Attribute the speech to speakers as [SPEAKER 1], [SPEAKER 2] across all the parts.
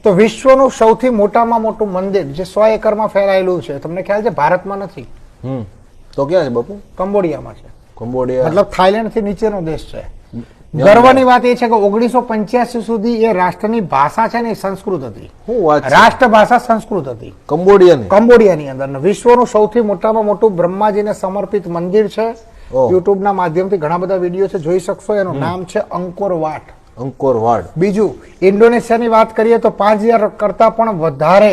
[SPEAKER 1] તો વિશ્વનું સૌથી મોટામાં મોટું મંદિર જે 100 એકરમાં ફેલાયેલું છે, તમને ખ્યાલ છે ભારતમાં નથી,
[SPEAKER 2] તો ક્યાં છે બાપુ?
[SPEAKER 1] કંબોડિયામાં છે.
[SPEAKER 2] કંબોડિયા
[SPEAKER 1] મતલબ થાઈલેન્ડ થી નીચેનો દેશ છે. ગર્વની વાત એ છે કે 1985 સુધી એ રાષ્ટ્રની ભાષા છે ને એ સંસ્કૃત હતી.
[SPEAKER 2] શું વાત છે?
[SPEAKER 1] રાષ્ટ્ર ભાષા સંસ્કૃત હતી કંબોડિયાની અંદર. વિશ્વનું સૌથી મોટામાં મોટું બ્રહ્માજીને સમર્પિત મંદિર છે. યુટ્યુબ ના માધ્યમથી ઘણા બધા વિડીયો છે, જોઈ શકશો. એનું નામ છે અંકોર વાટ. બીજું ઇન્ડોનેશિયાની વાત કરીએ તો 5000 કરતા પણ વધારે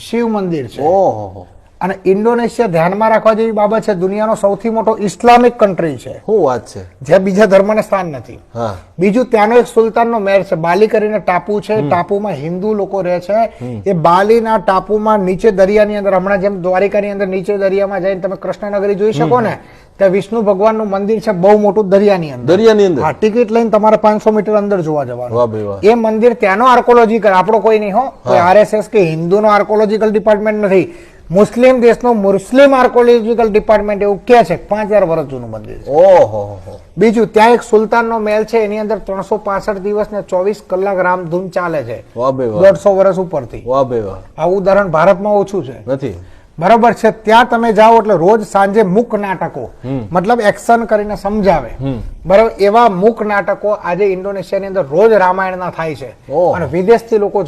[SPEAKER 1] શિવ મંદિર છે. અને ઇન્ડોનેશિયા ધ્યાનમાં રાખવા જેવી બાબત છે, દુનિયાનો સૌથી મોટો ઇસ્લામિક કન્ટ્રી છે.
[SPEAKER 2] શું વાત છે?
[SPEAKER 1] જ્યાં બીજા ધર્મને સ્થાન નથી. બીજું ત્યાંનો એક સુલતાનનો મહેલ છે, બાલી કરીને ટાપુ છે. ટાપુમાં હિન્દુ લોકો રહે છે. એ બાલીના ટાપુમાં નીચે દરિયાની અંદર, હમણાં જેમ દ્વારિકાની અંદર નીચે દરિયામાં જઈને તમે કૃષ્ણનગરી જોઈ શકો ને, ત્યાં વિષ્ણુ ભગવાનનું મંદિર છે, બહુ મોટું દરિયાની અંદર. હા, ટિકિટ લઈને તમારે 500 મીટર અંદર જોવા જવાનું. એ મંદિર ત્યાંનો આર્કોલોજીકલ, આપણો કોઈ નહીં હો, કોઈ RSS કે હિન્દુનો આર્કોલોજીકલ ડિપાર્ટમેન્ટ નથી, મુસ્લિમ દેશનો મુસ્લિમ આર્કોલોજીકલ ડિપાર્ટમેન્ટ એવું કે છે. 5000 વર્ષ જૂનું મંદિર છે. બીજું ત્યાં એક સુલતાનનો મહેલ છે, એની અંદર 365 દિવસ ને 24 કલાક રામધૂન ચાલે છે, 150 વર્ષ ઉપરથી. આ ઉદાહરણ ભારતમાં ઓછું છે નથી, બરોબર છે. ત્યાં તમે જાઓ એટલે રોજ સાંજે મૂક નાટકો, મતલબ એક્શન કરીને સમજાવે, બરાબર, એવા મૂક નાટકો આજે ઇન્ડોનેશિયાની અંદર રોજ રામાયણના થાય છે. અને વિદેશથી લોકો